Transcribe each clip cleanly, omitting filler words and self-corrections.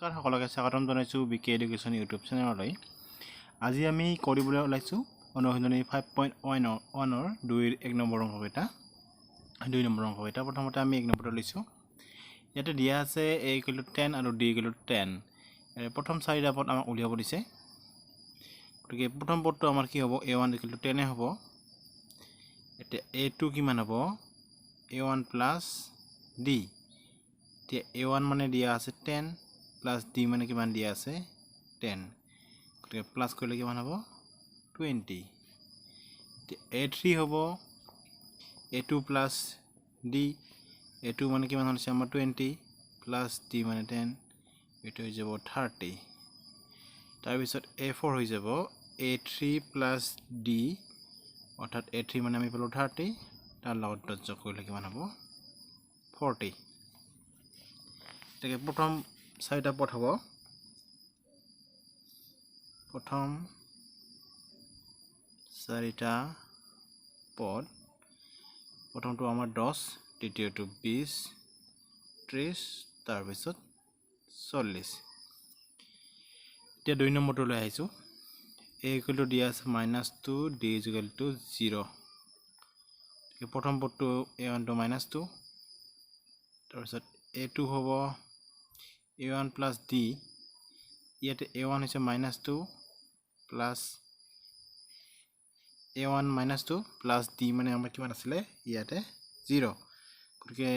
নমস্কাৰ সকলোকে স্বাগতম জনাইছোঁ বিকে এডুকেশ্যন ইউটিউব চেনেললৈ। আজি আমি কৰিবলৈ ওলাইছোঁ অনুশীলনী 5.1ৰ 1 নম্বৰ অংককেইটা। 2 নম্বৰ অংককেইটা প্ৰথমতে আমি 1 নম্বৰটো লৈছোঁ। ইয়াতে দিয়া আছে a = 10 আৰু d = 10। প্ৰথম চাৰিটা পদ আমাক উলিয়াব দিছে। গতিকে প্ৰথম পদটো আমাৰ কি হ'ব? a1 = 10 হ'ব। এতিয়া a2 কিমান হ'ব? a1 plus d। এতিয়া a1 মানে দিয়া আছে 10 plus d মানে কিমান দিয়া আছে 10, গতিকে প্লাস কৰিলে কিমান হ'ব 20। a3 হ'ব a2 plus d, a2 মানে কিমান হৈছে আমাৰ 20 plus d মানে 10, এইটো হৈ যাব 30। তাৰপিছত a4 হৈ যাব a3 plus d, অৰ্থাৎ a3 মানে আমি পালো 30, তাৰ লগত ডট যোগ কৰিলে কিমান হ'ব 40। এতিয়া প্ৰথম চাৰিটা পদ হ'ব। প্ৰথম চাৰিটা পদ, প্ৰথমটো আমাৰ 10, দ্বিতীয়টো 20, 30, তাৰপিছত 40। এতিয়া 2 নম্বৰটো লৈ আহিছোঁ। a = দিয়া আছে -2, d = 0। প্ৰথম পদটো a1 টো -2, তাৰপিছত a2 হ'ব a1 plus d, ইয়াতে a1 হৈছে -2 plus a1 -2 plus d মানে আমাৰ কিমান আছিলে ইয়াতে 0, গতিকে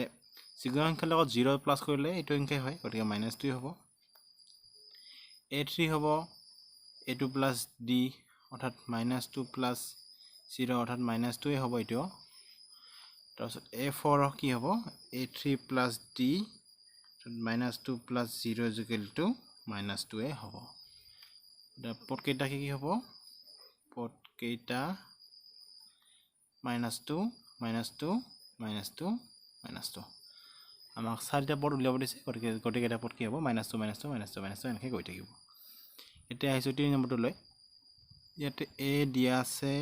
যিকোনো সংখ্যাৰ লগত 0 প্লাস কৰিলে এইটো সংখ্যাই হয়, গতিকে -2 হ'ব। a3 হ'ব a2 plus d, অৰ্থাৎ -2 plus 0 অৰ্থাৎ -2 হ'ব এইটো। তাৰপিছত a4 কি হ'ব a3 plus d, -2 plus 0 = -2 হ'ব। পদ কেইটা কি হ'ব? পদ কেইটা -2, -2, -2, -2। আমাক চাৰিটা পদ উলিয়াব দিছে, গতিকে গোটেইকেইটা পদ কি হ'ব -2, -2, -2, -2 এনেকৈ গৈ থাকিব। এতিয়া আহিছোঁ 3 নম্বৰটোলৈ। ইয়াতে a দিয়া আছে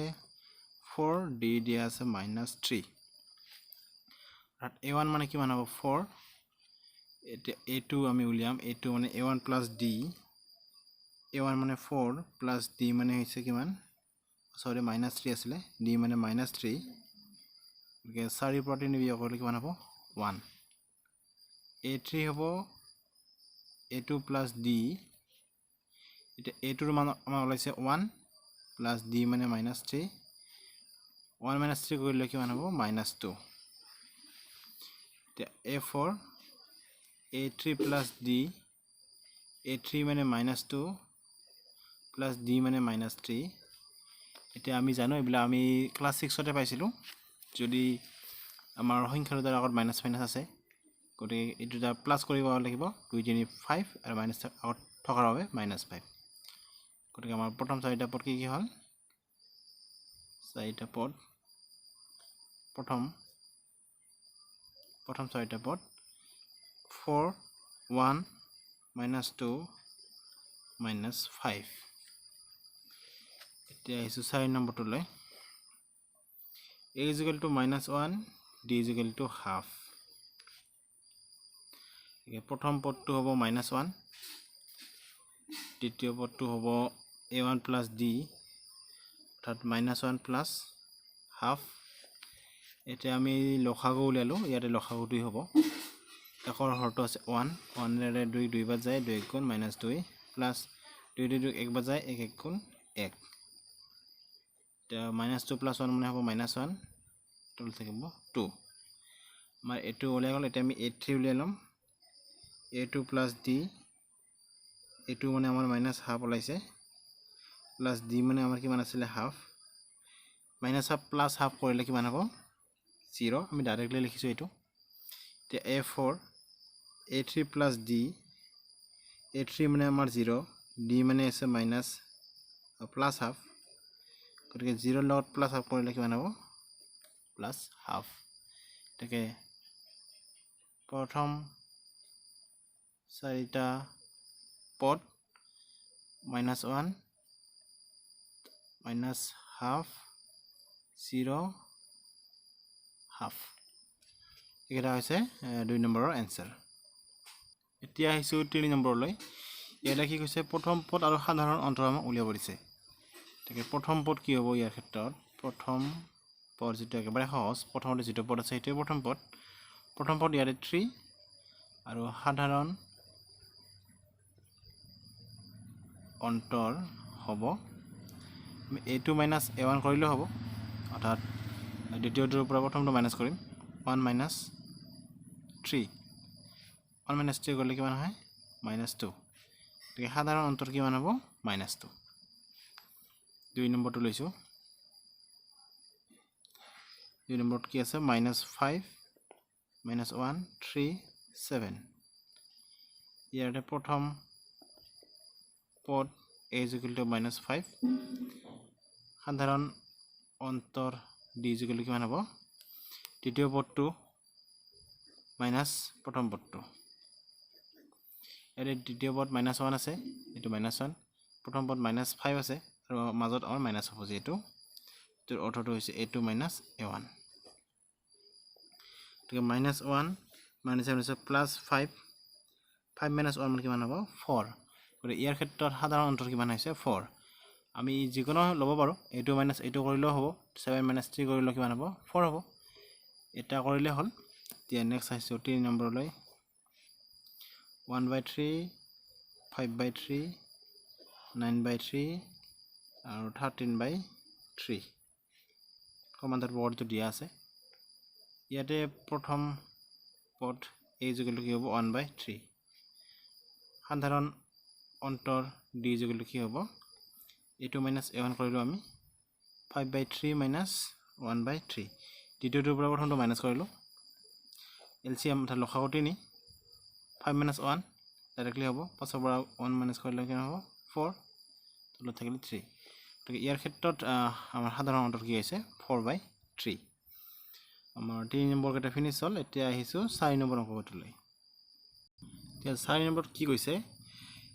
4, d দিয়া আছে -3। অৰ্থাৎ a1 মানে কিমান হ'ব 4। এতিয়া a2 আমি উলিয়াম, a2 মানে a1 plus d, a1 মানে 4 plus d মানে হৈছে কিমান, সৰি -3 আছিলে, d মানে -3, গতিকে 4 পৰা 3 বিয়োগ কৰিলে কিমান হ'ব 1। a3 হ'ব a2 plus d, এতিয়া a2 ৰ মান আমাৰ ওলাইছে 1 plus d মানে -3, 1 - 3 কৰিলে কিমান হ'ব -2। এতিয়া a4 a3 plus d, a3 মানে -2 plus d মানে -3। এতিয়া আমি জানো এইবিলাক আমি ক্লাস 6তে পাইছিলোঁ, যদি আমাৰ সংখ্যাৰ দুটাৰ আগত মাইনাছ আছে, গতিকে এইটো দুটা প্লাস কৰিব লাগিব 2, 3, 5 আৰু মাইনাছ আগত থকাৰ বাবে -5। গতিকে আমাৰ প্ৰথম চাৰিটা পদ কি হ'ল? চাৰিটা পদ, প্ৰথম চাৰিটা পদ 4, 1, -2, -5। এতিয়া আহিছোঁ 4 নম্বৰটোলৈ। a = -1, d = ½। প্ৰথম পদটো হ'ব -1, দ্বিতীয় পদটো হ'ব a1 plus d, অৰ্থাৎ -1 plus ½। এতিয়া আমি লসাগু উলিয়ালোঁ, ইয়াতে লসাগু 2 হ'ব। কাষৰ হৰটো আছে 1, 1 ৰে 2 2 বাৰ যায়, 2 × 2 প্লাস 2 2 2 1 বাৰ যায়, 1 1 × 1। এতিয়া -2 plus 1 মানে হ'ব -1, টোটেল থাকিব 2। আমাৰ এইটো ওলাই গ'ল। এতিয়া আমি a3 উলিয়াই ল'ম। a2 plus d, a2 মানে আমাৰ -½ ওলাইছে, প্লাস d মানে আমাৰ কিমান আছিলে ½ -½ প্লাস ½ কৰিলে কিমান হ'ব 0, আমি ডাইৰেক্টলি লিখিছোঁ এইটো। এতিয়া a4 a3 plus d, a3 মানে আমাৰ 0, d মানে আছে +½ গতিকে 0 লগত +½ কৰিলে কিমান হ'ব +½ তাকে প্ৰথম চাৰিটা পদ -1, -½ 0, ½ এইকেইটা হৈছে 2 নম্বৰৰ এনসাৰ। এতিয়া আহিছোঁ 3 নম্বৰলৈ ইয়াতে কি কৈছে প্ৰথম পদ আৰু সাধাৰণ অন্তৰ আমাক উলিয়াব দিছে গতিকে প্ৰথম পদ কি হ'ব ইয়াৰ ক্ষেত্ৰত প্ৰথম পদ যেটো একেবাৰে সহজ প্ৰথমতে যেটো পদ আছে সেইটো প্ৰথম পদ ইয়াতে 3 আৰু সাধাৰণ অন্তৰ হ'ব a2 - a1 কৰিলে হ'ব অৰ্থাৎ দ্বিতীয়টোৰ পৰা প্ৰথমটো মাইনাস কৰিম 1 - 3 1 - 3 কৰিলে কিমান হয় -2 গতিকে সাধাৰণ অন্তৰ কিমান হ'ব -2 2 নম্বৰটো লৈছো 2 নম্বৰত কি আছে -5 -1 3 7 ইয়াতে প্ৰথম পদ a = -5 সাধাৰণ অন্তৰ d = কিমান হ'ব তৃতীয় পদটো মাইনাস প্ৰথম পদটো এৰে দ্বিতীয় পদ -1 আছে এটো -1 প্ৰথম পদ -5 আছে আৰু মাজত আমাৰ মাইনাস হ'ব যেটো এৰ অৰ্থটো হৈছে a2 - a1 ঠিক -1 -7 আছে +5 5 - 1 মানে কিমান হ'ব 4 গতিকে ইয়াৰ ক্ষেত্ৰত সাধাৰণ অন্তৰ কিমান হৈছে 4 আমি যিকোনো ল'ব পাৰো a2 - a2 কৰিলেও হ'ব 7 - 3 কৰিলেও কিমান হ'ব 4 হ'ব এটা কৰিলে হ'ল এতিয়া নেক্সট আহিছো 3 নম্বৰলৈ 1/3 5/3 9/3 আৰু 13/3 সমান্তৰাল বৰ্গটো দিয়া আছে ইয়াতে প্ৰথম পদ a = কি হ'ব 1/3 সাধাৰণ অন্তৰ d = কি হ'ব a2 - a1 কৰিলো আমি 5/3 - 1/3 দ্বিতীয়টোৰ পৰা প্ৰথমটো মাইনাস কৰিলো LCM অৰ্থাৎ লসাগু 3 5 - 1 ডাইৰেক্টলি হ'ব পাছৰ পৰা 1 মাইনাস কৰিলে কি হ'ব 4 তলত থাকিলে 3 গতিকে ইয়াৰ ক্ষেত্ৰত আমাৰ সাধাৰণ অন্তৰ কি হৈছে 4/3 আমাৰ 3 নম্বৰ কেটা ফিনিশ হ'ল এতিয়া আহিছো 4 নম্বৰ অংকটোলৈ এতিয়া 4 নম্বৰত কি কৈছে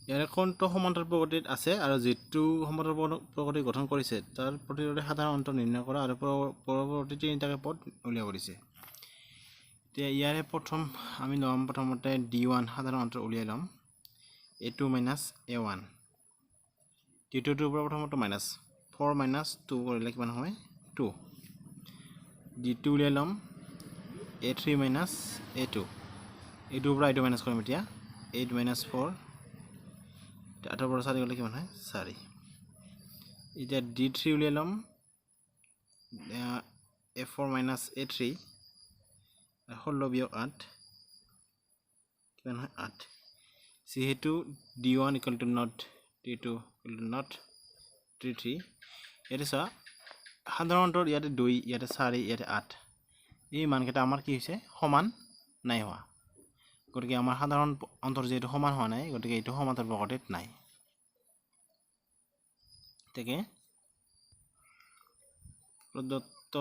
ইয়াৰে কোনটো সমান্তৰাল প্ৰগতিত আছে আৰু যেটো সমান্তৰাল প্ৰগতি গঠন কৰিছে তাৰ প্ৰতিৰোধে সাধাৰণ অন্তৰ নিৰ্ণয় কৰা আৰু পৰৱৰ্তী তিনিটাকে পদ উলিয়াব দিছে এতিয়া ইয়াৰে প্ৰথম আমি লম প্ৰথমতে d1 সাধাৰণ অন্তৰ উলিয়াই লম a2 - a1 দ্বিতীয়টোৰ পৰা প্ৰথমটো -4 - 2 কৰিলে কিমান হয় 2 d2 উলিয়াই লম a3 - a2 a2 পৰা a2 মাইনাস কৰিম এতিয়া 8 - 4 8 পৰা 4 গ'লে কিমান হয় 4 এতিয়া d3 উলিয়াই লম a4 - a3 16 - 8 কিমান হয় 8 যেহেতু d1 = not d2 = not d3 এটা চা সাধাৰণ অন্তৰ ইয়াতে 2 ইয়াতে 4 ইয়াতে 8 এই মানকেইটা আমাৰ কি হৈছে সমান নাই হোৱা গতিকে আমাৰ সাধাৰণ অন্তৰ যেটো সমান হোৱা নাই গতিকে এটো সমান্তৰাল প্ৰগতিত নাই তেকে প্ৰদত্ত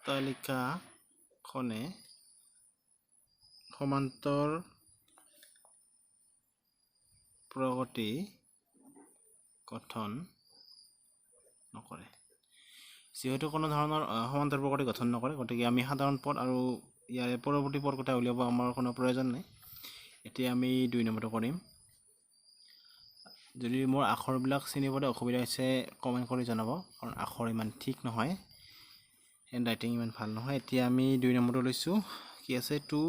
তালিকাখনে সমান্তৰ প্ৰগতি গঠন নকৰে যেহেতু কোনো ধৰণৰ সমান্তৰ প্ৰগতি গঠন নকৰে গতিকে আমি সাধাৰণ পদ আৰু ইয়াৰে পৰৱৰ্তী পদ কটা উলিয়াব আমাৰ কোনো প্ৰয়োজন নাই এতিয়া আমি 2 নম্বৰটো কৰিম যদি মোৰ আখৰবিলাক চিনিবলৈ অসুবিধা হৈছে কমেন্ট কৰি জনাব কাৰণ আখৰ ইমান ঠিক নহয় হেণ্ড ৰাইটিং ইমান ভাল নহয় এতিয়া আমি 2 নম্বৰটো লৈছো কি আছে 2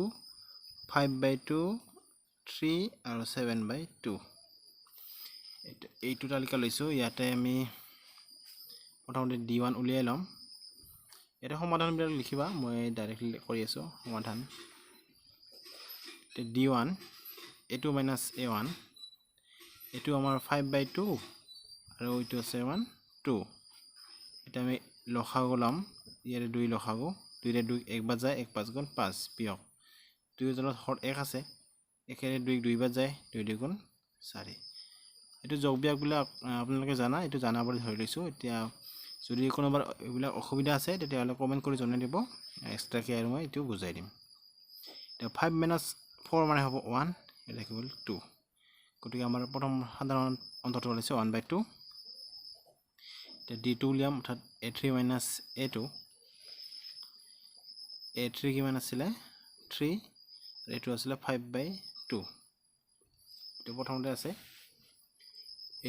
5/2 3 আৰু 7/2 এইটো তালিকা লৈছো ইয়াতে আমি প্ৰথমতে d1 উলিয়াই লম এটা সমাধানবিলাক লিখিবা মই ডাইৰেক্টলি কৰি আছো সমাধান d1 a2 - a1 এটো আমাৰ 5/2 আৰু এইটো আছে 2 এটা আমি লসাগু লম ইয়াৰে 2 লসাগু 2 ৰে 2 1 বাৰ যায় 1 5 গুণ 5 বিয়োগ 2 তলত হৰ 1 আছে 1 ৰে 2 2 বাৰ যায় 2 2 গুণ 4 এটো যোগ বিয়োগবিলাক আপোনালোকে জানা এটো জানা বুলি ধৰি লৈছো এতিয়া যদি কোনোবাৰ এইবিলাক অসুবিধা আছে তেতিয়া হলে কমেন্ট কৰি জনাই দিব এক্সট্ৰা কে আৰু মই এটো বুজাই দিম এতিয়া 5 - 4 মানে হ'ব 1 এটা কি হ'ল 2 গতিকে আমাৰ প্ৰথম সাধাৰণ অন্তৰটো হৈছে 1/2 এতিয়া d2 উলিয়াম অৰ্থাৎ a3 - a2 a3 কিমান আছিল 3 এইটো আছিলে 5/2 এইটো প্ৰথমতে আছে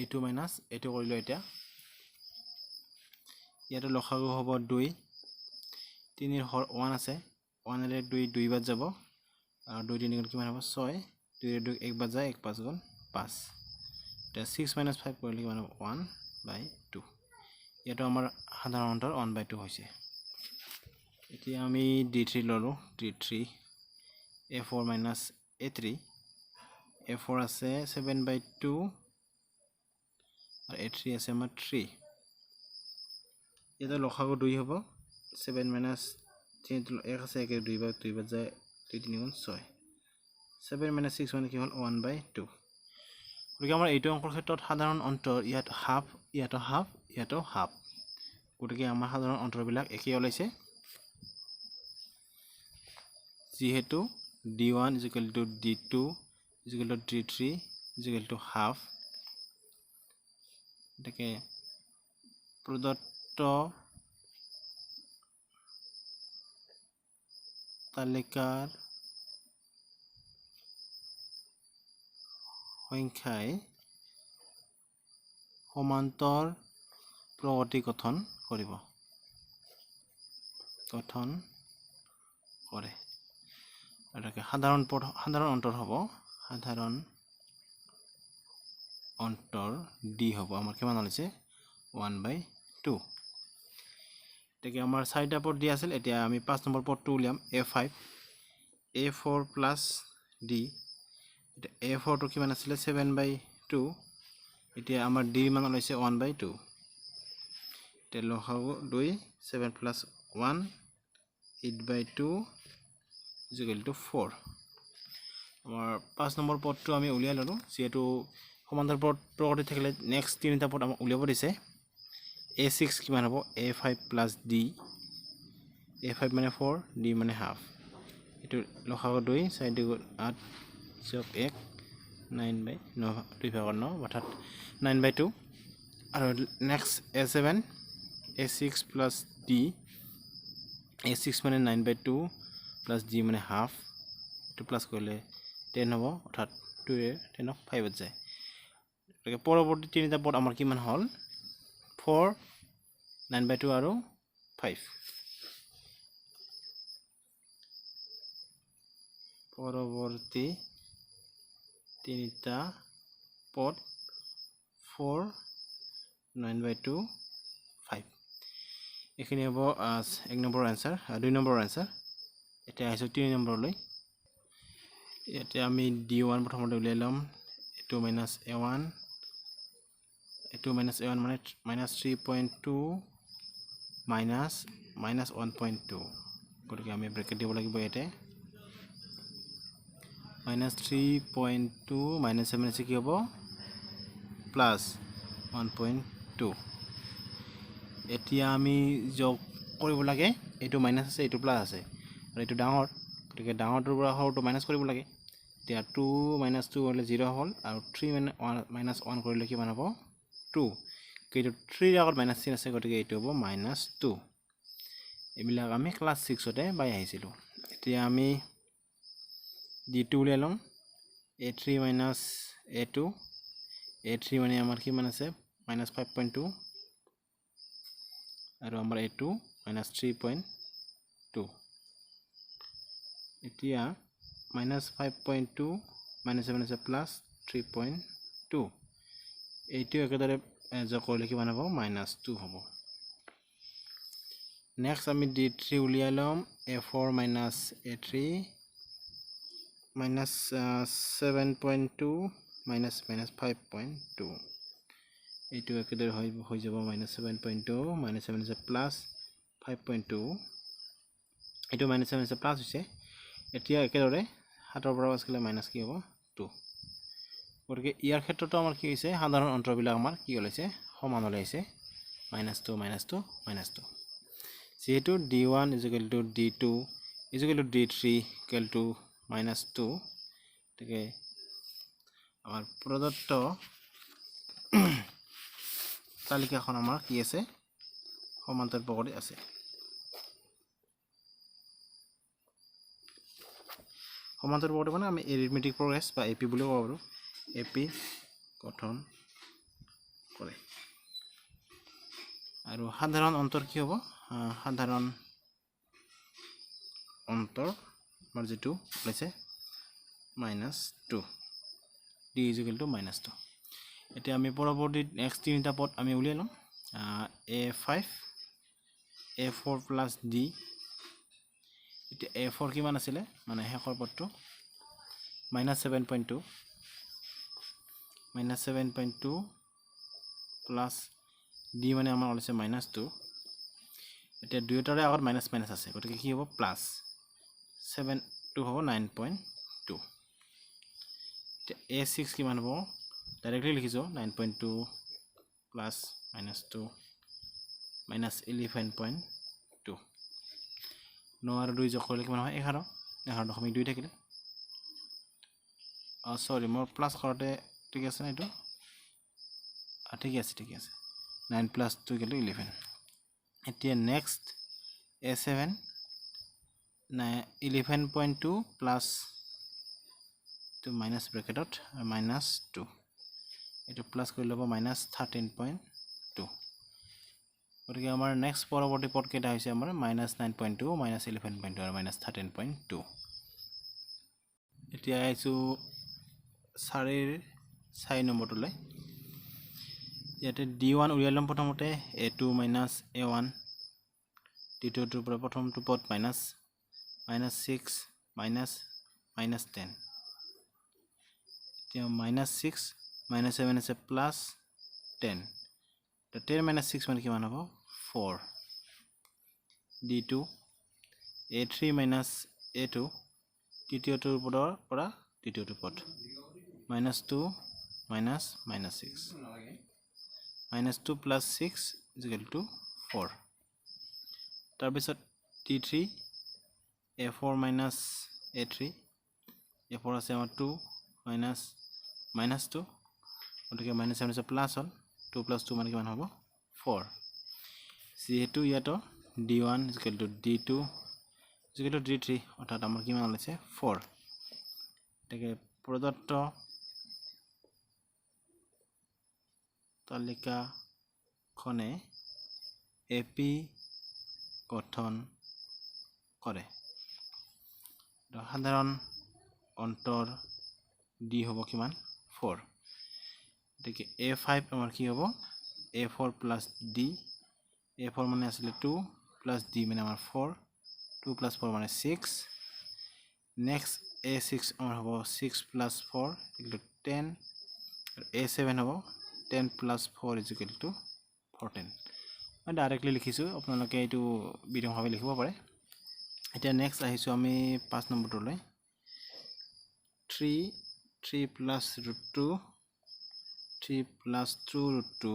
এইটো মাইনাছ এইটো কৰিলো এতিয়া ইয়াতে লসাগু হ'ব 2 3 হৰ 1 আছে 1 এৰে 2 বাৰ যাব আৰু 2 3 গুণ কিমান হ'ব 6 2 ৰে 2 1 বাৰ যায় 1 5 গুণ 5 এটা 6 - 5 কৰিলে কিমান হ'ব 1/2 ইয়াতো আমাৰ সাধাৰণ অন্তৰ 1/2 হৈছে এতিয়া আমি d3 ললো d3 a4 - a3 a4 আছে 7/2 আৰু a3 আছে আমাৰ 3 ইয়াতে লসাগু 2 হ'ব 7 - 3 1 আছে 1 2 বাৰ যায় 2 3 গুণ 6 7 - 6 মানে কি হ'ল 1/2 গতিকে আমাৰ এইটো অংকৰ ক্ষেত্ৰত সাধাৰণ অন্তৰ ইয়াত হাফ ইয়াতো হাফ ইয়াতো হাফ গতিকে আমাৰ সাধাৰণ অন্তৰবিলাক একেই ওলাইছে যেহেতু d1 = d2 = d3 = হাফ এটাকে প্ৰদত্ত তালিকাৰ সংখ্যাই সমান্তৰ প্ৰগতি গঠন কৰে এটাকে সাধাৰণ অন্তৰ হ'ব সাধাৰণ অন্তৰ d হ'ব আমাৰ কিমান হৈছে 1/2 এটাকে আমাৰ 4টা পদ দিয়া আছিল এতিয়া আমি 5 নম্বৰ পদটো উলিয়াম a5 a4 + d এটা a4 টো কিমান আছিল 7/2 এতিয়া আমাৰ d মান ওলাইছে 1/2 তে লসাগু 2 7 + 1 8/2 = 4 আমাৰ 5 নম্বৰ পদটো আমি উলিয়াই ললো যেহেতু সমান্তৰ পদ প্ৰগতি থাকিলে নেক্সট তিনিটা পদ আমাক উলিয়াব দিছে a6 কিমান হ'ব a5 + d a5 মানে 4 d মানে হাফ এটো লসাগু 2 4 2 8 যোগ 1 9/9 2 ভাগৰ 9 অৰ্থাৎ 9/2 আৰু next a7 a6 + d a6 মানে 9/2 + d মানে হাফ এটো প্লাস কৰিলে 10 হ'ব অৰ্থাৎ 2 এ 10 ক 5 ত যায় এটাকে পৰৱৰ্তী তিনিটা পদ আমাৰ কিমান হ'ল 4 9/2 আৰু 5 পৰৱৰ্তী তিনিটা পদ 4 9/2 5 এখিনি হ'ব 1 নম্বৰ आंसर 2 নম্বৰ आंसर এটা আহিছে 3 নম্বৰলৈ ইয়াতে আমি d1 প্ৰথমতে উলিয়াই লম a2 - a1 a2 - a1 মানে -3.2 -1.2 গতিকে আমি ব্ৰেকেট দিব লাগিব ইয়াতে -3.2 -7 আছে কি হ'ব +1.2 এতিয়া আমি যোগ কৰিব লাগে এটো মাইনাস আছে এটো প্লাস আছে আৰু এটো ডাঙৰ গতিকে ডাঙৰটোৰ পৰা সৰুটো মাইনাস কৰিব লাগে এতিয়া 2 - 2 হ'লে 0 হ'ল আৰু 3 - 1 কৰিলে কিমান হ'ব 2 কিন্তু 3 ৰ আগত মাইনাস চিন আছে গতিকে এটো হ'ব -2 এবিলাক আমি ক্লাস 6 তে পাই আহিছিলো এতিয়া আমি d2 উলিয়াই লম a3 - a2 a3 মানে আমাৰ কিমান আছে -5.2 আৰু আমাৰ a2 -3.2 এতিয়া -5.2 -7 আছে +3.2 এইটো একেদৰে যোগ কৰিলে কিমান হ'ব -2 হ'ব নেক্সট আমি d3 উলিয়াই লম a4 - a3 -7.2 -5.2 এইটো একেদৰে হৈ যাব -7.2 -7 আছে +5.2 এইটো -7 আছে প্লাস হৈছে এতিয়া একেদৰে 7 ৰ পৰা পাছ কৰিলে মাইনাস কি হ'ব 2 গতিকে ইয়াৰ ক্ষেত্ৰটো আমাৰ কি হৈছে সাধাৰণ অন্তৰবিলাক আমাৰ কি ওলাইছে সমান ওলাইছে -2 -2 -2 যেহেতু d1 = d2 = d3 = -2 গতিকে আমাৰ প্ৰদত্ত তালিকাখন আমাৰ কি আছে সমান্তৰ প্ৰগতি আছে কমান্ডৰ ওপৰত মানে আমি এৰিথমেটিক প্ৰগ্ৰেছ বা এপি বুলি ক'ব পাৰোঁ এপি গঠন কৰে আৰু সাধাৰণ অন্তৰ কি হ'ব সাধাৰণ অন্তৰ আমাৰ যেটো ওলাইছে -2 d = -2 এতিয়া আমি পৰৱৰ্তী নেক্সট তিনিটা পদ আমি উলিয়াই লম a5 a4 + d এতিয়া a4 কিমান আছিল মানে শেষৰ পদটো -7.2 প্লাস d মানে আমাৰ ওলাইছে -2 এতিয়া দুয়োটাৰে আগত মাইনাস মাইনাস আছে গতিকে কি হ'ব প্লাস 7 টো হ'ব 9.2 এতিয়া a6 কিমান হ'ব ডাইৰেক্টলি লিখিছো 9.2 প্লাস -2 -11.2 9 আৰু 2 যোগ কৰিলে কিমান হয় 11.2 থাকিলে সৰি মোৰ প্লাস কৰতে ঠিক আছে না এটো ঠিক আছে 9 + 2 = 11 এতিয়া next a7 11.2 plus to minus ব্ৰেকেটত -2 এটো প্লাস কৰি লব -13.2 গতিকে আমাৰ নেক্সট পৰৱৰ্তী পদ কেটা হৈছে আমাৰ -9.2 -11.2 আৰু -13.2 এতিয়া আইছো 4 নম্বৰটোলৈ ইয়াতে d1 উলিয়াই লম প্ৰথমতে a2 - a1 দ্বিতীয়টোৰ পৰা প্ৰথমটো পদ -6 -10 এতিয়া -6 -7 আছে প্লাস 10 তো 10 - 6 মানে কিমান হ'ব 4 d2 a3 - a2 তৃতীয়টোৰ পৰা তৃতীয়টো পদ -2 -6 -2 + 6 = 4 তাৰ পিছত d3 a4 - a3 a4 আছে আমাৰ 2 -2 গতিকে -7 আছে প্লাস হল 2 + 2 মানে কিমান হ'ব 4 যেহেতু ইয়াতো d1 = d2 = d3 অৰ্থাৎ আমাৰ কিমান ওলাইছে 4 এটাকে প্ৰদত্ত তালিকাখনে এপি গঠন কৰে সাধাৰণ অন্তৰ d হ'ব কিমান 4 এটাকে a5 আমাৰ কি হ'ব a4 + d a4 মানে আছিল 2 + d মানে আমাৰ 4 2 + 4 মানে 6 নেক্সট a6 আমাৰ হ'ব 6 + 4 = 10 আৰু a7 হ'ব 10 + 4 = 14 মই ডাইৰেক্টলি লিখিছো আপোনালোকে এটো বিৰংভাৱে লিখিব পাৰে এতিয়া নেক্সট আহিছো আমি 5 নম্বৰটোলৈ 3 + √2 3 + 2√2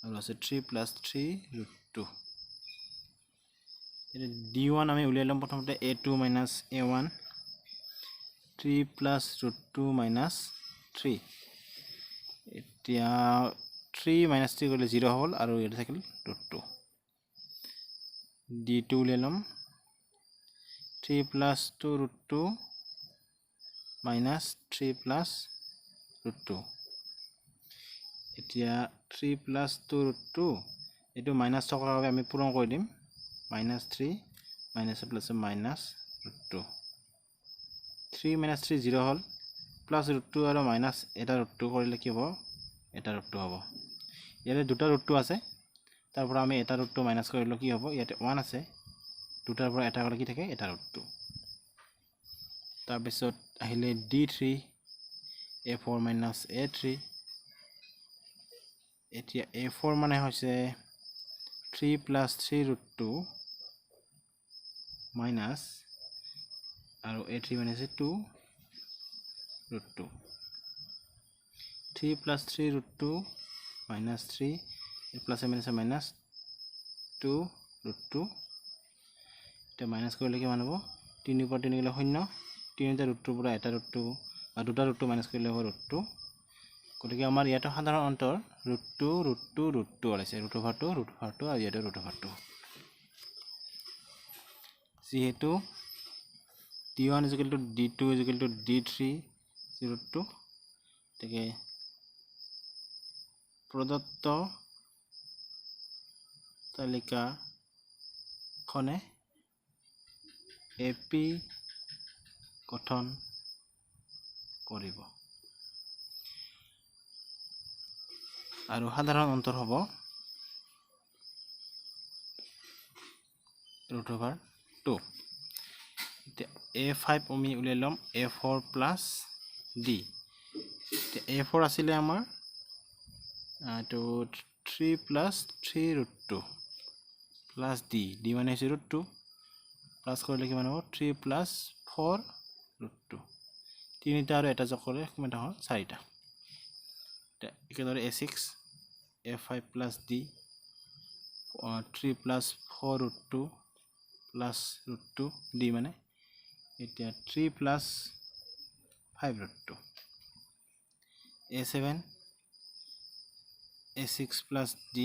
আৰু আছে 3 + 3√2 এটা d1 আমি উলিয়াই লম প্ৰথমতে a2 - a1 3 + √2 - 3 এতিয়া 3 - 3 কৰিলে 0 হ'ল আৰু এটা থাকিল √2 d2 উলিয়াই লম 3 + 2√2 - 3 + √2 এতিয়া 3 + 2√2 এটো মাইনাস থকাৰ বাবে আমি পূৰণ কৰি দিম -3 - প্লাস -√2 3 - 3 0 হ'ল প্লাস √2 আৰু মাইনাস এটা √2 কৰিলে কি হ'ব এটা √2 হ'ব ইয়াতে দুটা √2 আছে তাৰ পৰা আমি এটা √2 মাইনাস কৰিলে কি হ'ব ইয়াতে 1 আছে দুটাৰ পৰা এটা গলে কি থাকে এটা √2 তাৰ পিছত আহিলে d3 a4 - a3 এতিয়া a4 মানে হৈছে 3 + 3√2 মাইনাস আৰু a3 মানে আছে 2√2 3 + 3√2 -3 প্লাস মাইনাস 2√2 এটা মাইনাস কৰিলে কিমান হ'ব 3 পৰা 3 গলে 0 3টা √2 পৰা এটা √2 আৰু দুটা √2 মাইনাস কৰিলে হ'ব √2 গতিকে আমাৰ ইয়াতে সাধাৰণ অন্তৰ √2 আছে √2 আৰু ইয়াতে √2 যেহেতু d1 is equal to d2 is equal to d3 root 2 গতিকে প্ৰদত্ত তালিকাখনে AP গঠন কৰিব আৰু সাধাৰণ অন্তৰ হ'ব √2 এতিয়া A5 আমি উলিয়াই ল'ম A4 plus D এতিয়া A4 আছিলে আমাৰ তো 3 plus 3 √2 plus D মানে হৈছে √2 প্লাছ কৰিলে কিমান হ'ব 3 plus 4 √2 তিনিটা আৰু এটা যোগ কৰিলে কিমান হ'ল 4টা একেদৰে A6 A5 plus D 3 plus 4 √2 plus √2 D মানে এতিয়া 3 plus 5 √2 A7 A6 plus D